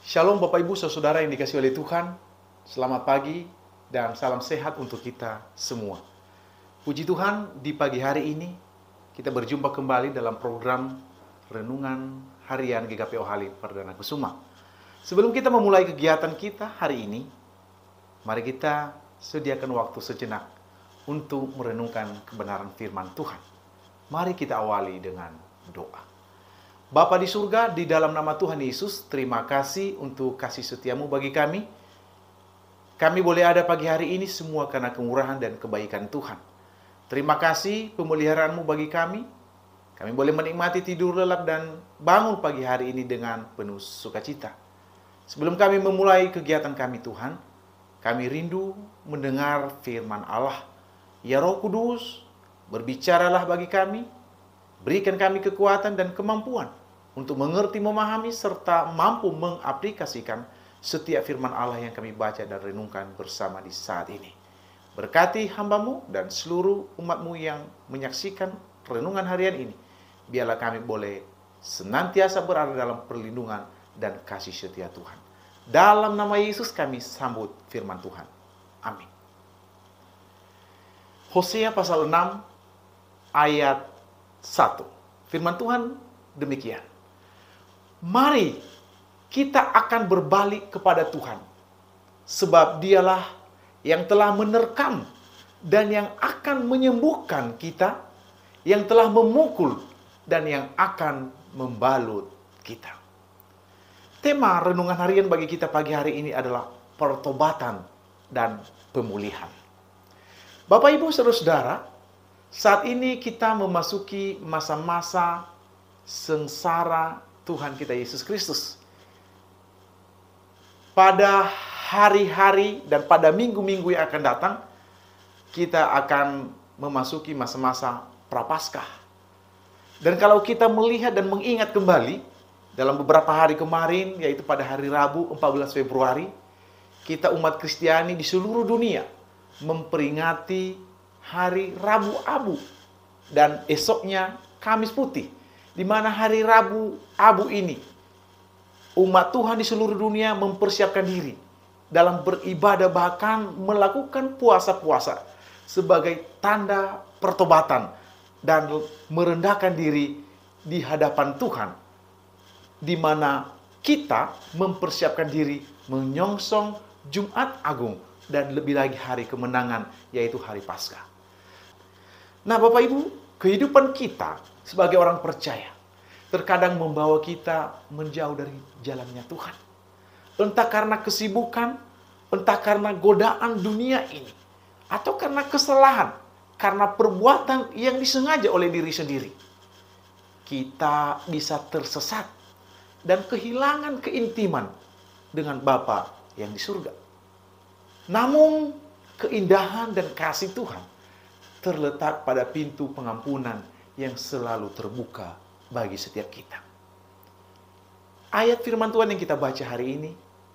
Shalom Bapak Ibu Saudara yang dikasihi oleh Tuhan. Selamat pagi dan salam sehat untuk kita semua. Puji Tuhan, di pagi hari ini kita berjumpa kembali dalam program Renungan Harian GKP Halim Perdana Kusuma. Sebelum kita memulai kegiatan kita hari ini, mari kita sediakan waktu sejenak untuk merenungkan kebenaran firman Tuhan. Mari kita awali dengan doa. Bapa di surga, di dalam nama Tuhan Yesus, terima kasih untuk kasih setiamu bagi kami. Kami boleh ada pagi hari ini semua karena kemurahan dan kebaikan Tuhan. Terima kasih pemeliharaanmu bagi kami. Kami boleh menikmati tidur lelap dan bangun pagi hari ini dengan penuh sukacita. Sebelum kami memulai kegiatan kami Tuhan, kami rindu mendengar firman Allah. Ya Roh Kudus, berbicaralah bagi kami, berikan kami kekuatan dan kemampuan untuk mengerti, memahami, serta mampu mengaplikasikan setiap firman Allah yang kami baca dan renungkan bersama di saat ini. Berkati hamba-Mu dan seluruh umat-Mu yang menyaksikan renungan harian ini. Biarlah kami boleh senantiasa berada dalam perlindungan dan kasih setia Tuhan. Dalam nama Yesus kami sambut firman Tuhan. Amin. Hosea pasal 6 ayat 1. Firman Tuhan demikian. Mari kita akan berbalik kepada Tuhan, sebab Dialah yang telah menerkam dan yang akan menyembuhkan kita, yang telah memukul dan yang akan membalut kita. Tema renungan harian bagi kita pagi hari ini adalah pertobatan dan pemulihan. Bapak, Ibu, Saudara-saudara, saat ini kita memasuki masa-masa sengsara Tuhan kita Yesus Kristus. Pada hari-hari dan pada minggu-minggu yang akan datang, kita akan memasuki masa-masa Prapaskah. Dan kalau kita melihat dan mengingat kembali, dalam beberapa hari kemarin, yaitu pada hari Rabu 14 Februari, kita umat Kristiani di seluruh dunia memperingati hari Rabu Abu dan esoknya Kamis Putih, di mana hari Rabu Abu ini umat Tuhan di seluruh dunia mempersiapkan diri dalam beribadah, bahkan melakukan puasa-puasa sebagai tanda pertobatan dan merendahkan diri di hadapan Tuhan, di mana kita mempersiapkan diri menyongsong Jumat Agung dan lebih lagi hari kemenangan, yaitu hari Paskah. Nah, Bapak Ibu, kehidupan kita sebagai orang percaya terkadang membawa kita menjauh dari jalannya Tuhan. Entah karena kesibukan, entah karena godaan dunia ini, atau karena kesalahan, karena perbuatan yang disengaja oleh diri sendiri. Kita bisa tersesat dan kehilangan keintiman dengan Bapa yang di surga. Namun, keindahan dan kasih Tuhan terletak pada pintu pengampunan yang selalu terbuka bagi setiap kita. Ayat firman Tuhan yang kita baca hari ini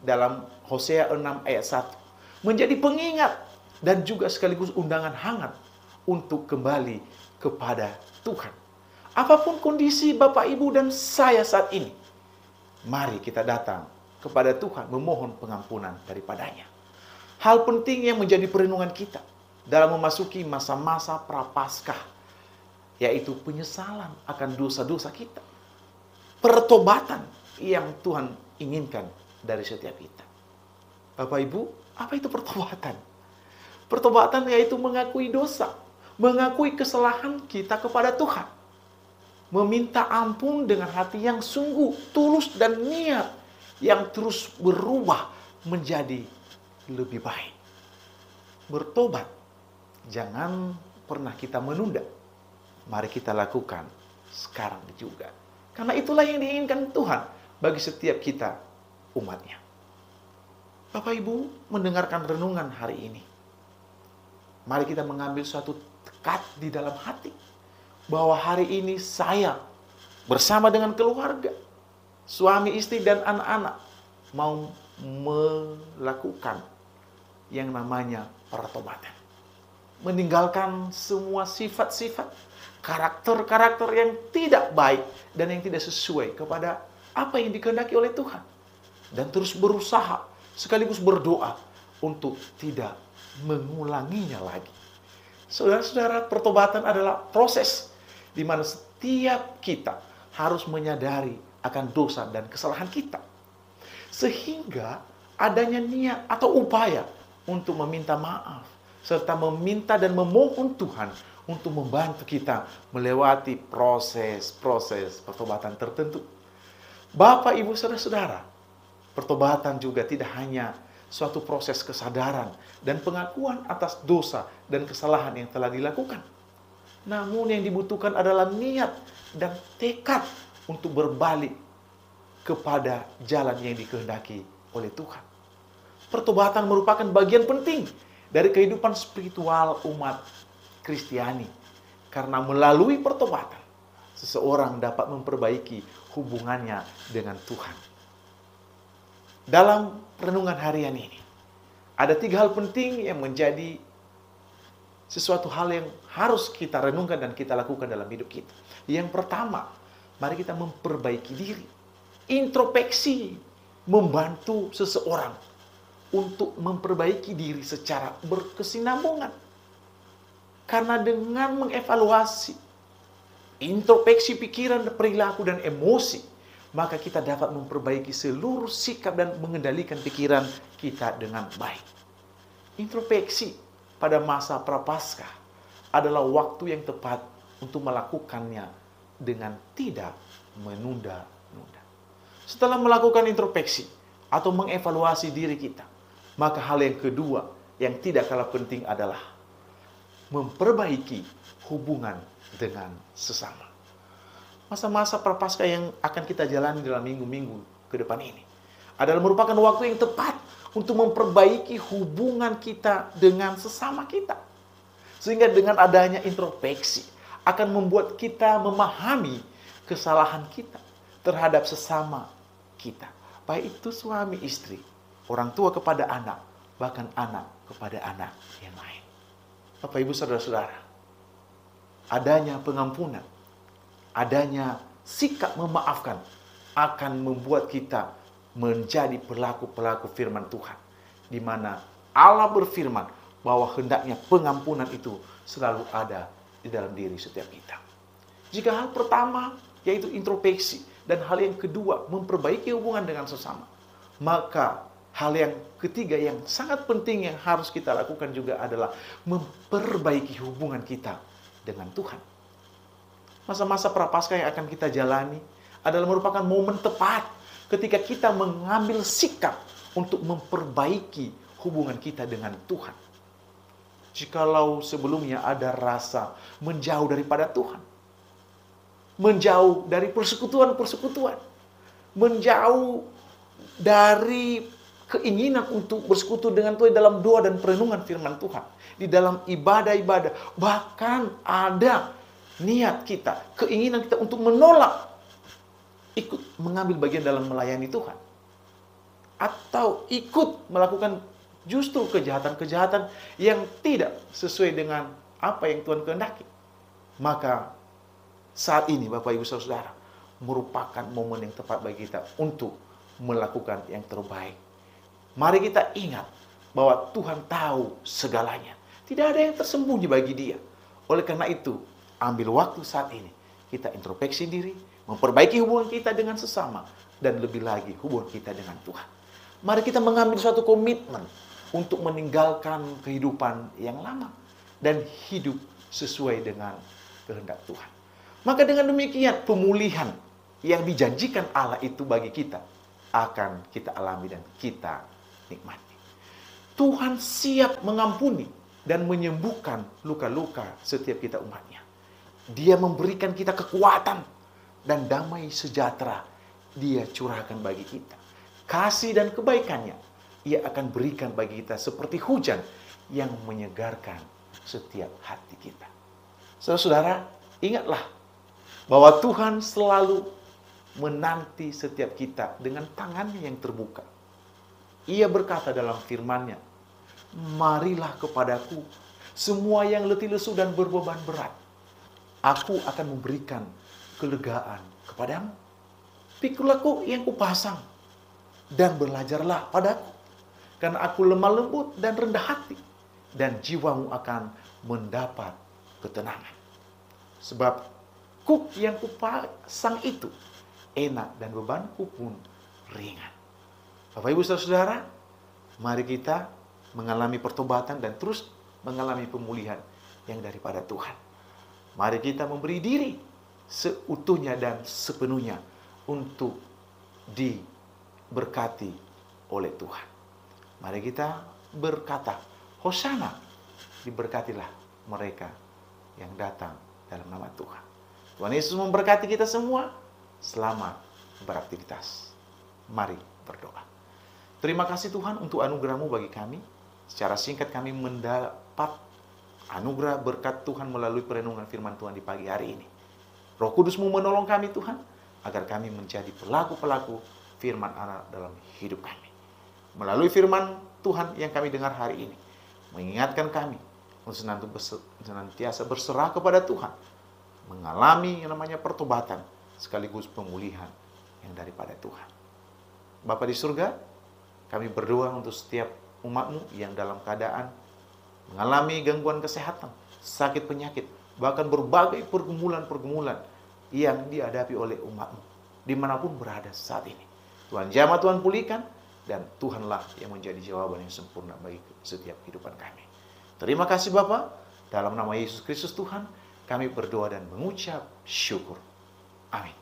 dalam Hosea 6 ayat 1 menjadi pengingat dan juga sekaligus undangan hangat untuk kembali kepada Tuhan. Apapun kondisi Bapak, Ibu, dan saya saat ini, mari kita datang kepada Tuhan memohon pengampunan daripadanya. Hal penting yang menjadi perenungan kita dalam memasuki masa-masa Prapaskah, yaitu penyesalan akan dosa-dosa kita. Pertobatan yang Tuhan inginkan dari setiap kita. Bapak, Ibu, apa itu pertobatan? Pertobatan yaitu mengakui dosa, mengakui kesalahan kita kepada Tuhan. Meminta ampun dengan hati yang sungguh, tulus, dan niat yang terus berubah menjadi lebih baik. Bertobat, jangan pernah kita menunda. Mari kita lakukan sekarang juga. Karena itulah yang diinginkan Tuhan bagi setiap kita umatnya. Bapak, Ibu, mendengarkan renungan hari ini, mari kita mengambil suatu tekad di dalam hati bahwa hari ini saya bersama dengan keluarga, suami, istri, dan anak-anak mau melakukan yang namanya pertobatan. Meninggalkan semua sifat-sifat, karakter-karakter yang tidak baik dan yang tidak sesuai kepada apa yang dikehendaki oleh Tuhan. dan terus berusaha sekaligus berdoa untuk tidak mengulanginya lagi. Saudara-saudara, pertobatan adalah proses di mana setiap kita harus menyadari akan dosa dan kesalahan kita. Sehingga adanya niat atau upaya untuk meminta maaf, serta meminta dan memohon Tuhan untuk membantu kita melewati proses-proses pertobatan tertentu. Bapak, Ibu, Saudara-saudara, pertobatan juga tidak hanya suatu proses kesadaran dan pengakuan atas dosa dan kesalahan yang telah dilakukan. Namun yang dibutuhkan adalah niat dan tekad untuk berbalik kepada jalan yang dikehendaki oleh Tuhan. Pertobatan merupakan bagian penting dari kehidupan spiritual umat Kristiani. Karena melalui pertobatan, seseorang dapat memperbaiki hubungannya dengan Tuhan. Dalam renungan harian ini, ada 3 hal penting yang menjadi sesuatu hal yang harus kita renungkan dan kita lakukan dalam hidup kita. Yang pertama, mari kita memperbaiki diri. Introspeksi membantu seseorang untuk memperbaiki diri secara berkesinambungan. Karena dengan mengevaluasi, introspeksi pikiran, perilaku, dan emosi, maka kita dapat memperbaiki seluruh sikap dan mengendalikan pikiran kita dengan baik. Introspeksi pada masa Prapaskah adalah waktu yang tepat untuk melakukannya dengan tidak menunda-nunda. Setelah melakukan introspeksi atau mengevaluasi diri kita, maka hal yang kedua yang tidak kalah penting adalah memperbaiki hubungan dengan sesama. Masa-masa Prapaskah yang akan kita jalani dalam minggu-minggu ke depan ini adalah merupakan waktu yang tepat untuk memperbaiki hubungan kita dengan sesama kita. Sehingga dengan adanya introspeksi akan membuat kita memahami kesalahan kita terhadap sesama kita. Baik itu suami istri, orang tua kepada anak, bahkan anak kepada anak yang lain. Bapak, Ibu, Saudara-saudara, adanya pengampunan, adanya sikap memaafkan akan membuat kita menjadi pelaku-pelaku firman Tuhan. Di mana Allah berfirman bahwa hendaknya pengampunan itu selalu ada di dalam diri setiap kita. Jika hal pertama yaitu introspeksi dan hal yang kedua memperbaiki hubungan dengan sesama, maka hal yang ketiga yang sangat penting yang harus kita lakukan juga adalah memperbaiki hubungan kita dengan Tuhan. Masa-masa Prapaskah yang akan kita jalani adalah merupakan momen tepat ketika kita mengambil sikap untuk memperbaiki hubungan kita dengan Tuhan. Jikalau sebelumnya ada rasa menjauh daripada Tuhan, menjauh dari persekutuan-persekutuan, menjauh dari keinginan untuk bersekutu dengan Tuhan dalam doa dan perenungan firman Tuhan, di dalam ibadah-ibadah, bahkan ada niat kita, keinginan kita untuk menolak ikut mengambil bagian dalam melayani Tuhan, atau ikut melakukan justru kejahatan-kejahatan yang tidak sesuai dengan apa yang Tuhan kehendaki. Maka saat ini Bapak, Ibu, Saudara, merupakan momen yang tepat bagi kita untuk melakukan yang terbaik. Mari kita ingat bahwa Tuhan tahu segalanya. Tidak ada yang tersembunyi bagi Dia. Oleh karena itu, ambil waktu saat ini. Kita introspeksi diri, memperbaiki hubungan kita dengan sesama, dan lebih lagi hubungan kita dengan Tuhan. Mari kita mengambil suatu komitmen untuk meninggalkan kehidupan yang lama dan hidup sesuai dengan kehendak Tuhan. Maka dengan demikian, pemulihan yang dijanjikan Allah itu bagi kita akan kita alami dan kita nikmati. Tuhan siap mengampuni dan menyembuhkan luka-luka setiap kita umatnya. Dia memberikan kita kekuatan dan damai sejahtera Dia curahkan bagi kita. Kasih dan kebaikannya Ia akan berikan bagi kita seperti hujan yang menyegarkan setiap hati kita. Saudara-saudara, ingatlah bahwa Tuhan selalu menanti setiap kita dengan tangannya yang terbuka. Ia berkata dalam firman-Nya, "Marilah kepadaku semua yang letih lesu dan berbeban berat. Aku akan memberikan kelegaan kepadamu. Pikulah yang kupasang dan belajarlah padaku, karena aku lemah lembut dan rendah hati, dan jiwamu akan mendapat ketenangan. Sebab kuk yang kupasang itu enak dan bebanku pun ringan. Bapak Ibu Saudara, mari kita mengalami pertobatan dan terus mengalami pemulihan yang daripada Tuhan. Mari kita memberi diri seutuhnya dan sepenuhnya untuk diberkati oleh Tuhan. Mari kita berkata, Hosana, diberkatilah mereka yang datang dalam nama Tuhan. Tuhan Yesus memberkati kita semua. Selamat beraktivitas. Mari berdoa. Terima kasih Tuhan untuk anugerah-Mu bagi kami. Secara singkat kami mendapat anugerah berkat Tuhan melalui perenungan firman Tuhan di pagi hari ini. Roh Kudus-Mu menolong kami Tuhan, agar kami menjadi pelaku-pelaku firman Allah dalam hidup kami. Melalui firman Tuhan yang kami dengar hari ini, mengingatkan kami untuk senantiasa berserah kepada Tuhan, mengalami yang namanya pertobatan, sekaligus pemulihan yang daripada Tuhan. Bapa di surga, kami berdoa untuk setiap umat-Mu yang dalam keadaan mengalami gangguan kesehatan, sakit penyakit, bahkan berbagai pergumulan-pergumulan yang dihadapi oleh umat-Mu, dimanapun berada saat ini. Tuhan jamah, Tuhan pulihkan, dan Tuhanlah yang menjadi jawaban yang sempurna bagi setiap kehidupan kami. Terima kasih Bapa, dalam nama Yesus Kristus Tuhan, kami berdoa dan mengucap syukur. Amin.